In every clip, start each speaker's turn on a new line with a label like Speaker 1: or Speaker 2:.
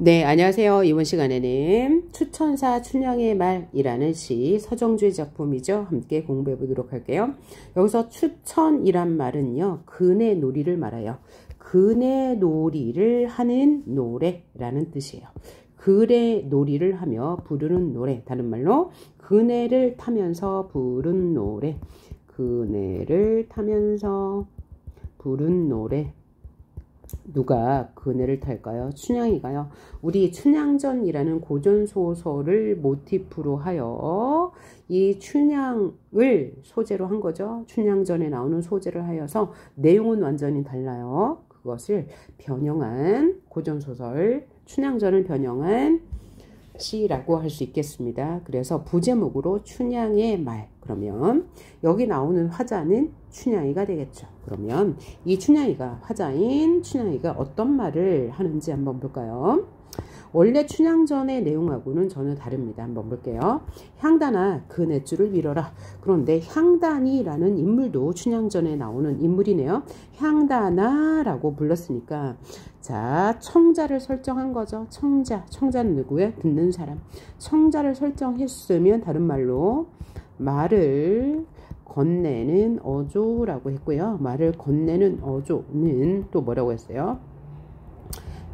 Speaker 1: 네, 안녕하세요. 이번 시간에는 추천사 춘향의 말이라는 시, 서정주의 작품이죠. 함께 공부해 보도록 할게요. 여기서 추천이란 말은요, 그네 놀이를 말해요. 그네 놀이를 하는 노래라는 뜻이에요. 그네 놀이를 하며 부르는 노래, 다른 말로 그네를 타면서 부른 노래, 그네를 타면서 부른 노래. 누가 그네를 탈까요? 춘향이가요. 우리 춘향전이라는 고전소설을 모티프로 하여 이 춘향을 소재로 한 거죠. 춘향전에 나오는 소재를 하여서 내용은 완전히 달라요. 그것을 변형한 고전소설, 춘향전을 변형한 시라고 할 수 있겠습니다. 그래서 부제목으로 춘향의 말, 그러면 여기 나오는 화자는 춘향이가 되겠죠. 그러면 이 춘향이가, 화자인 춘향이가 어떤 말을 하는지 한번 볼까요? 원래 춘향전의 내용하고는 전혀 다릅니다. 한번 볼게요. 향단아 그네줄을 밀어라. 그런데 향단이라는 인물도 춘향전에 나오는 인물이네요. 향단아 라고 불렀으니까 자, 청자를 설정한 거죠. 청자는 누구예요? 듣는 사람. 청자를 설정했으면 다른 말로 말을 건네는 어조라고 했고요. 말을 건네는 어조는 또 뭐라고 했어요?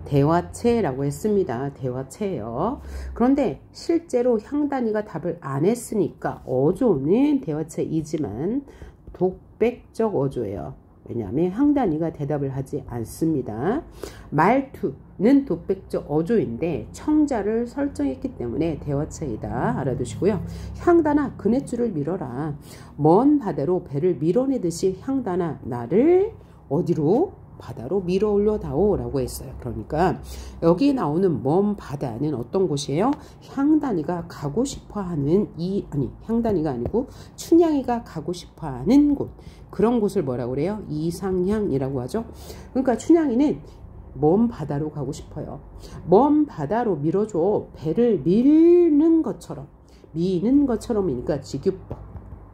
Speaker 1: 대화체라고 했습니다. 대화체예요. 그런데 실제로 향단이가 답을 안 했으니까 어조는 대화체이지만 독백적 어조예요. 왜냐하면 향단이가 대답을 하지 않습니다. 말투는 독백적 어조인데 청자를 설정했기 때문에 대화체이다. 알아두시고요. 향단아 그네줄을 밀어라. 먼 바다로 배를 밀어내듯이 향단아 나를 어디로? 바다로 밀어 올려다오 라고 했어요. 그러니까 여기 나오는 먼 바다는 어떤 곳이에요? 향단이가 가고 싶어하는 향단이가 아니고 춘향이가 가고 싶어하는 곳, 그런 곳을 뭐라고 그래요? 이상향이라고 하죠. 그러니까 춘향이는 먼 바다로 가고 싶어요. 먼 바다로 밀어줘. 배를 미는 것처럼이니까 직유법,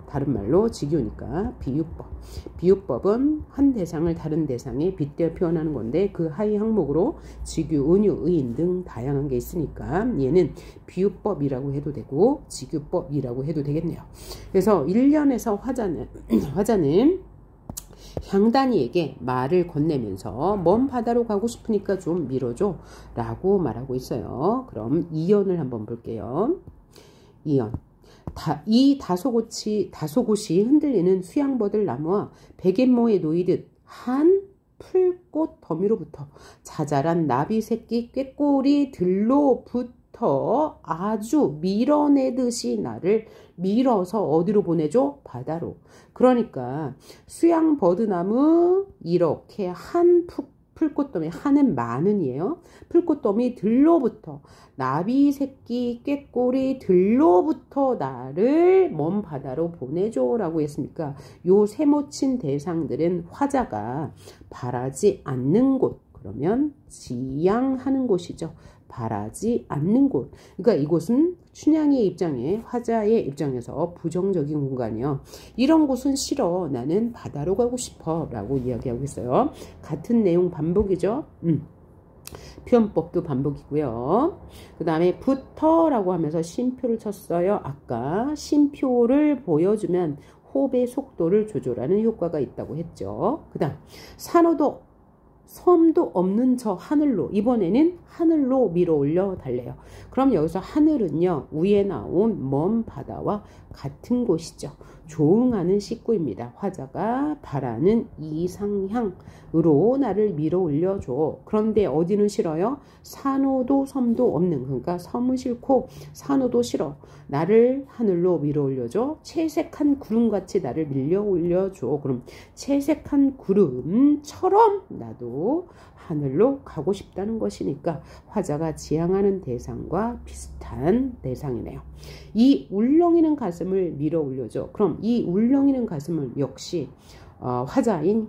Speaker 1: 다른 말로 직유니까 비유법. 비유법은 한 대상을 다른 대상에 빗대어 표현하는 건데 그 하위 항목으로 직유, 은유, 의인 등 다양한 게 있으니까 얘는 비유법이라고 해도 되고 직유법이라고 해도 되겠네요. 그래서 1년에서 화자는 향단이에게 말을 건네면서 먼 바다로 가고 싶으니까 좀 밀어줘 라고 말하고 있어요. 그럼 2연을 한번 볼게요. 2연. 이 다소곳이 흔들리는 수양버들 나무와 백앤모에 놓이듯 한 풀꽃 더미로부터 자잘한 나비 새끼 꾀꼬리 들로부터 아주 밀어내듯이 나를 밀어서 어디로 보내줘? 바다로. 그러니까 수양버드나무 이렇게 한 풀꽃더미, 한은 많은이에요. 풀꽃더미 들로부터 나비 새끼 꾀꼬리 들로부터 나를 먼 바다로 보내줘 라고 했으니까 요 세모친 대상들은 화자가 바라지 않는 곳, 그러면 지향하는 곳이죠. 바라지 않는 곳. 그러니까 이곳은 춘향이의 입장에, 화자의 입장에서 부정적인 공간이요. 이런 곳은 싫어. 나는 바다로 가고 싶어 라고 이야기하고 있어요. 같은 내용 반복이죠. 표현법도 반복이고요. 그 다음에 부터라고 하면서 쉼표를 쳤어요. 아까 쉼표를 보여주면 호흡의 속도를 조절하는 효과가 있다고 했죠. 그 다음 섬도 없는 저 하늘로, 이번에는 하늘로 밀어 올려 달래요. 그럼 여기서 하늘은요, 위에 나온 먼 바다와 같은 곳이죠. 조응하는 식구입니다. 화자가 바라는 이상향으로 나를 밀어 올려줘. 그런데 어디는 싫어요? 산호도 섬도 없는, 그러니까 섬은 싫고 산호도 싫어. 나를 하늘로 밀어 올려줘. 채색한 구름같이 나를 밀려 올려줘. 그럼 채색한 구름처럼 나도 하늘로 가고 싶다는 것이니까 화자가 지향하는 대상과 비슷한 대상이네요. 이 울렁이는 가슴을 밀어 올려줘. 그럼 이 울렁이는 가슴을 역시 화자인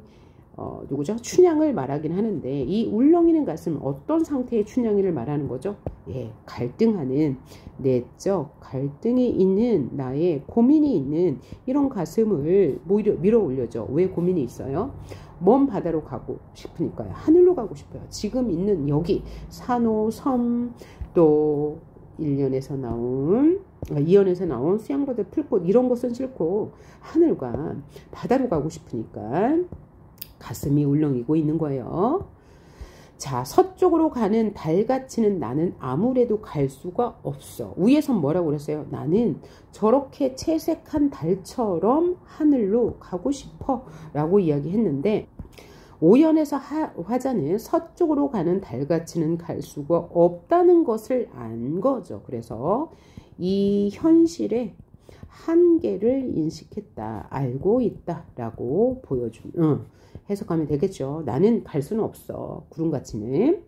Speaker 1: 누구죠? 춘향을 말하긴 하는데 이 울렁이는 가슴 어떤 상태의 춘향이를 말하는 거죠? 예, 갈등하는 내적 갈등이 있는 나의 고민이 있는 이런 가슴을 밀어 올려줘. 왜 고민이 있어요? 먼 바다로 가고 싶으니까요. 하늘로 가고 싶어요. 지금 있는 여기 산호, 섬, 또 1년에서 나온 2연에서 나온 수양바다 풀꽃 이런 것은 싫고 하늘과 바다로 가고 싶으니까 가슴이 울렁이고 있는 거예요. 자, 서쪽으로 가는 달같이는 나는 아무래도 갈 수가 없어. 위에선 뭐라고 그랬어요? 나는 저렇게 채색한 달처럼 하늘로 가고 싶어 라고 이야기했는데 오연에서 화자는 서쪽으로 가는 달같이는 갈 수가 없다는 것을 안 거죠. 그래서 이 현실의 한계를 인식했다, 알고 있다 라고 해석하면 되겠죠. 나는 갈 수는 없어. 구름같이는.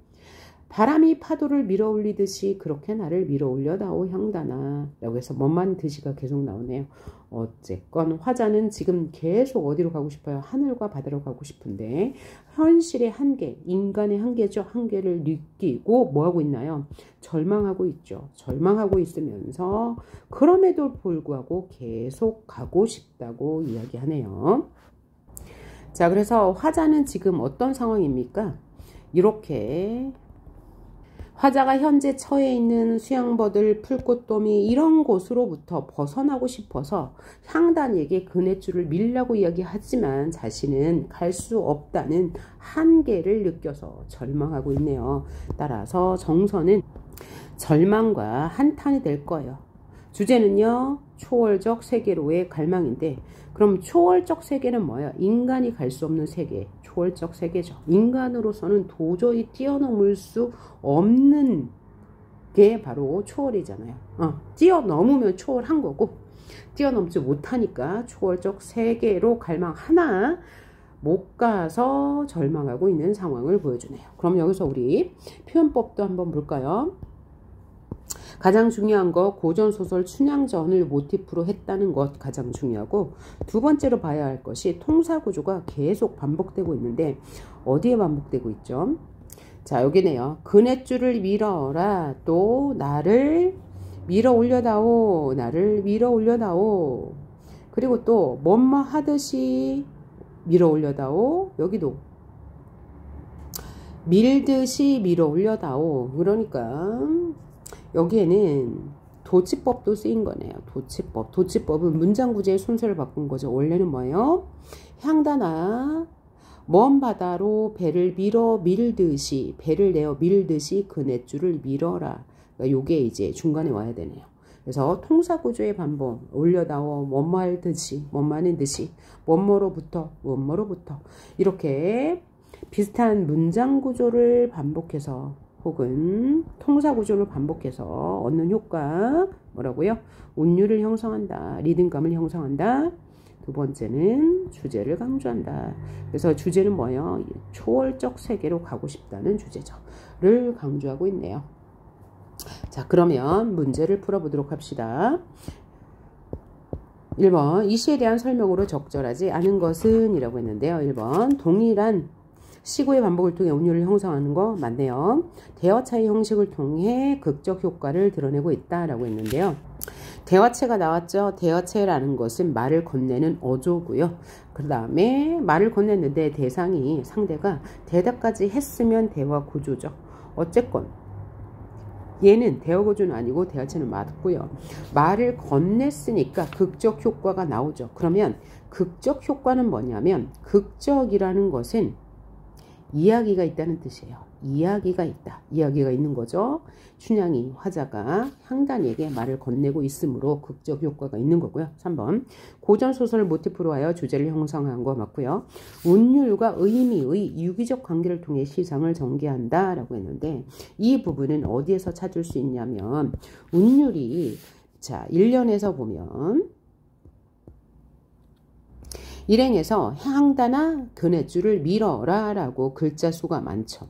Speaker 1: 바람이 파도를 밀어 올리듯이 그렇게 나를 밀어 올려다오 형단아 라고 해서 뭔만 듯이가 계속 나오네요. 어쨌건 화자는 지금 계속 어디로 가고 싶어요? 하늘과 바다로 가고 싶은데 현실의 한계, 인간의 한계죠. 한계를 느끼고 뭐하고 있나요? 절망하고 있죠. 절망하고 있으면서 그럼에도 불구하고 계속 가고 싶다고 이야기하네요. 자, 그래서 화자는 지금 어떤 상황입니까? 이렇게 화자가 현재 처해 있는 수양버들, 풀꽃더미 이런 곳으로부터 벗어나고 싶어서 향단에게 그네줄을 밀라고 이야기하지만 자신은 갈 수 없다는 한계를 느껴서 절망하고 있네요. 따라서 정서는 절망과 한탄이 될 거예요. 주제는요, 초월적 세계로의 갈망인데 그럼 초월적 세계는 뭐예요? 인간이 갈 수 없는 세계, 초월적 세계죠. 인간으로서는 도저히 뛰어넘을 수 없는 게 바로 초월이잖아요. 뛰어넘으면 초월한 거고 뛰어넘지 못하니까 초월적 세계로 갈망하나 못 가서 절망하고 있는 상황을 보여주네요. 그럼 여기서 우리 표현법도 한번 볼까요? 가장 중요한 거 고전소설 춘향전을 모티프로 했다는 것 가장 중요하고 두 번째로 봐야 할 것이 통사구조가 계속 반복되고 있는데 어디에 반복되고 있죠? 자, 여기네요. 그네줄을 밀어라 또 나를 밀어 올려다오 나를 밀어 올려다오 그리고 또 뭐뭐 하듯이 밀어 올려다오 여기도 밀듯이 밀어 올려다오 그러니까 여기에는 도치법도 쓰인 거네요. 도치법. 도치법은 문장 구제의 순서를 바꾼 거죠. 원래는 뭐예요? 향단아, 먼 바다로 배를 밀듯이, 배를 내어 밀듯이 그네줄을 밀어라. 그러니까 요게 이제 중간에 와야 되네요. 그래서 통사구조의 반복. 올려다오, 뭐뭐할 듯이, 뭐뭐하는 듯이, 뭐뭐로부터, 뭐뭐로부터. 이렇게 비슷한 문장 구조를 반복해서 혹은 통사구조를 반복해서 얻는 효과 뭐라고요? 운율을 형성한다. 리듬감을 형성한다. 두 번째는 주제를 강조한다. 그래서 주제는 뭐예요? 초월적 세계로 가고 싶다는 주제를 강조하고 있네요. 자, 그러면 문제를 풀어보도록 합시다. 1번 이 시에 대한 설명으로 적절하지 않은 것은 이라고 했는데요. 1번 동일한 시구의 반복을 통해 운율을 형성하는 거 맞네요. 대화차의 형식을 통해 극적 효과를 드러내고 있다라고 했는데요. 대화체가 나왔죠. 대화체라는 것은 말을 건네는 어조고요. 그 다음에 말을 건넸는데 대상이 상대가 대답까지 했으면 대화 구조죠. 어쨌건 얘는 대화 구조는 아니고 대화체는 맞고요. 말을 건넸으니까 극적 효과가 나오죠. 그러면 극적 효과는 뭐냐면 극적이라는 것은 이야기가 있다는 뜻이에요. 이야기가 있다. 이야기가 있는 거죠. 춘향이 화자가 향단에게 말을 건네고 있으므로 극적 효과가 있는 거고요. 3번 고전소설을 모티프로 하여 주제를 형성한 거 맞고요. 운율과 의미의 유기적 관계를 통해 시상을 전개한다 라고 했는데 이 부분은 어디에서 찾을 수 있냐면 운율이 자 1년에서 보면 일행에서 향단아 그네줄을 밀어라 라고 글자 수가 많죠.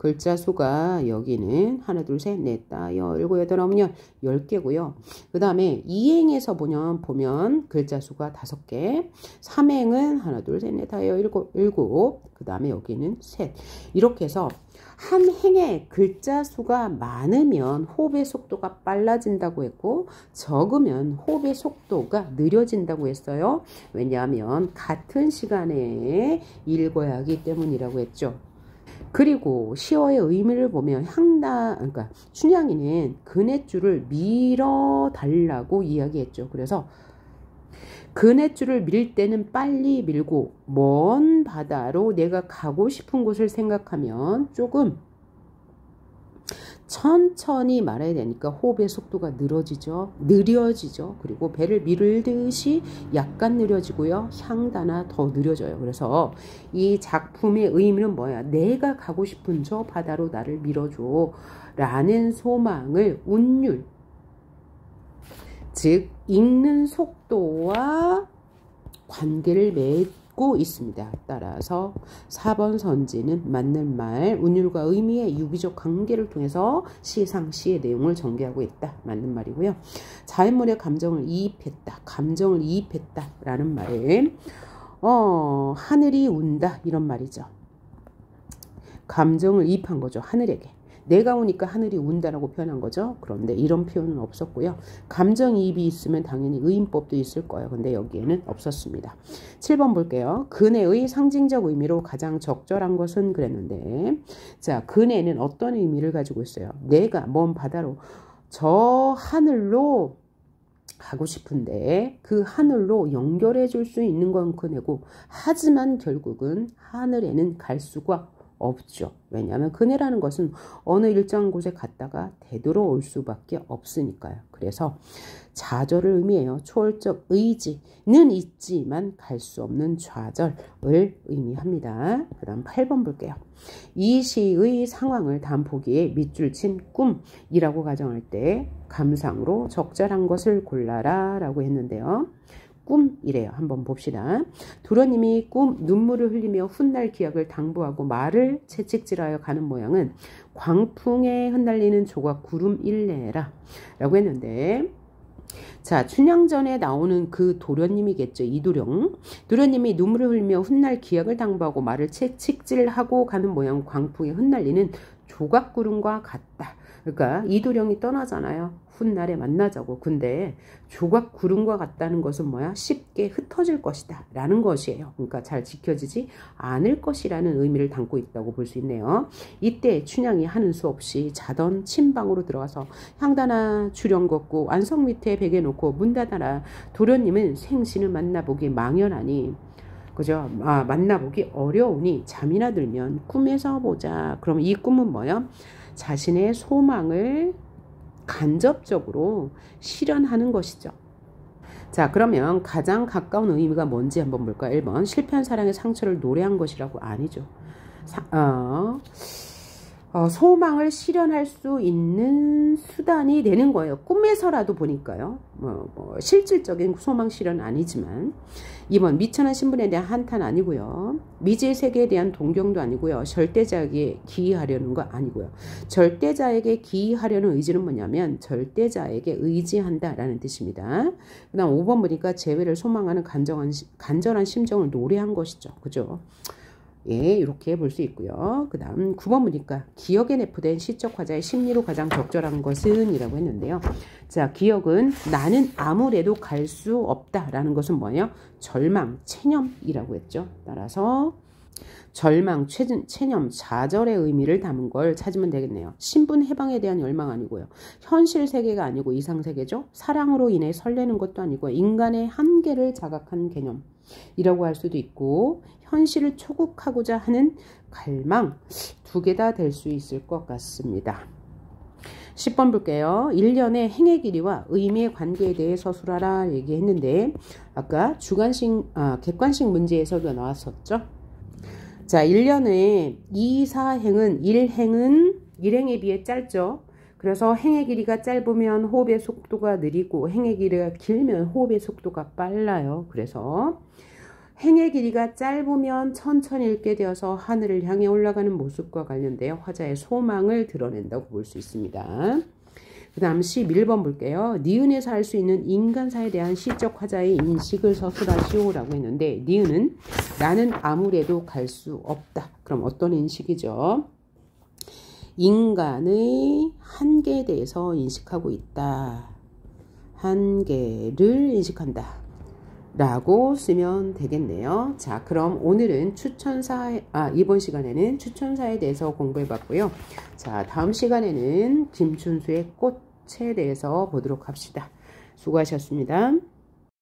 Speaker 1: 글자 수가 여기는 하나, 둘, 셋, 넷, 다, 여, 일곱, 여덟, 아홉, 열 10개고요. 그 다음에 2행에서 보면 글자 수가 5개. 3행은 하나, 둘, 셋, 넷, 다, 여, 일곱. 그 다음에 여기는 셋. 이렇게 해서 한 행에 글자 수가 많으면 호흡의 속도가 빨라진다고 했고 적으면 호흡의 속도가 느려진다고 했어요. 왜냐하면 같은 시간에 읽어야 하기 때문이라고 했죠. 그리고 시어의 의미를 보면 그러니까 춘향이는 그네줄을 밀어달라고 이야기했죠. 그래서 그네줄을 밀 때는 빨리 밀고 먼 바다로 내가 가고 싶은 곳을 생각하면 조금 천천히 말해야 되니까 호흡의 속도가 느려지죠. 그리고 배를 밀듯이 약간 느려지고요. 향단아 더 느려져요. 그래서 이 작품의 의미는 뭐야? 내가 가고 싶은 저 바다로 나를 밀어줘 라는 소망을 운율, 즉 읽는 속도와 관계를 맺고 있습니다. 따라서 4번 선지는 맞는 말, 운율과 의미의 유기적 관계를 통해서 시상시의 내용을 전개하고 있다. 맞는 말이고요. 자연물의 감정을 이입했다 라는 말은 하늘이 운다 이런 말이죠. 감정을 이입한 거죠. 하늘에게. 내가 우니까 하늘이 운다라고 표현한 거죠. 그런데 이런 표현은 없었고요. 감정이입이 있으면 당연히 의인법도 있을 거예요. 근데 여기에는 없었습니다. 7번 볼게요. 근해의 상징적 의미로 가장 적절한 것은 그랬는데 자, 근해는 어떤 의미를 가지고 있어요? 내가 먼 바다로 저 하늘로 가고 싶은데 그 하늘로 연결해 줄 수 있는 건 그네고 하지만 결국은 하늘에는 갈 수가 없죠. 왜냐하면 그네라는 것은 어느 일정 곳에 갔다가 되돌아올 수밖에 없으니까요. 그래서 좌절을 의미해요. 초월적 의지는 있지만 갈 수 없는 좌절을 의미합니다. 그 다음 8번 볼게요. 이 시의 상황을 다음 보기에 밑줄 친 꿈이라고 가정할 때 감상으로 적절한 것을 골라라 라고 했는데요. 꿈이래요. 한번 봅시다. 도련님이 눈물을 흘리며 훗날 기약을 당부하고 말을 채찍질하여 가는 모양은 광풍에 흩날리는 조각 구름 일레라 라고 했는데 자, 춘향전에 나오는 그 도련님이겠죠. 이도령. 도련님이 눈물을 흘리며 훗날 기약을 당부하고 말을 채찍질하고 가는 모양 광풍에 흩날리는 조각구름과 같다. 그러니까 이도령이 떠나잖아요. 훗날에 만나자고. 근데 조각구름과 같다는 것은 뭐야? 쉽게 흩어질 것이다 라는 것이에요. 그러니까 잘 지켜지지 않을 것이라는 의미를 담고 있다고 볼 수 있네요. 이때 춘향이 하는 수 없이 자던 침방으로 들어가서 향단아 주령 걷고 안성 밑에 베개 놓고 문 닫아라. 도련님은 생신을 만나보기 망연하니 그죠? 만나보기 어려우니 잠이나 들면 꿈에서 보자. 그럼 이 꿈은 뭐야? 자신의 소망을 간접적으로 실현하는 것이죠. 자, 그러면 가장 가까운 의미가 뭔지 한번 볼까요? 1번 실패한 사랑의 상처를 노래한 것이라고 아니죠. 소망을 실현할 수 있는 수단이 되는 거예요. 꿈에서라도 보니까요. 실질적인 소망 실현 아니지만 2번 미천한 신분에 대한 한탄 아니고요. 미지의 세계에 대한 동경도 아니고요. 절대자에게 기이하려는 거 아니고요. 절대자에게 기이하려는 의지는 뭐냐면 절대자에게 의지한다라는 뜻입니다. 그 다음 5번 보니까 재회를 소망하는 간절한 심정을 노래한 것이죠. 그죠? 예, 이렇게 볼 수 있고요. 그 다음 9번 보니까 기억에 내포된 시적 화자의 심리로 가장 적절한 것은 이라고 했는데요. 자, 기억은 나는 아무래도 갈 수 없다라는 것은 뭐예요? 절망, 체념이라고 했죠. 따라서 절망, 체념, 좌절의 의미를 담은 걸 찾으면 되겠네요. 신분 해방에 대한 열망 아니고요. 현실 세계가 아니고 이상 세계죠. 사랑으로 인해 설레는 것도 아니고 인간의 한계를 자각한 개념이라고 할 수도 있고 현실을 초국하고자 하는 갈망 두 개 다 될 수 있을 것 같습니다. 10번 볼게요. 1년의 행의 길이와 의미의 관계에 대해 서술하라 얘기했는데 아까 객관식 문제에서도 나왔었죠. 자, 1년에 2, 4행은 1행에 비해 짧죠. 그래서 행의 길이가 짧으면 호흡의 속도가 느리고 행의 길이가 길면 호흡의 속도가 빨라요. 그래서 행의 길이가 짧으면 천천히 읽게 되어서 하늘을 향해 올라가는 모습과 관련되어 화자의 소망을 드러낸다고 볼 수 있습니다. 그 다음 11번 볼게요. 니은에서 할 수 있는 인간사에 대한 시적 화자의 인식을 서술하시오 라고 했는데, 니은은 나는 아무래도 갈 수 없다. 그럼 어떤 인식이죠? 인간의 한계에 대해서 인식하고 있다. 한계를 인식한다 라고 쓰면 되겠네요. 자, 그럼 오늘은 이번 시간에는 추천사에 대해서 공부해 봤고요. 자, 다음 시간에는 김춘수의 꽃에 대해서 보도록 합시다. 수고하셨습니다.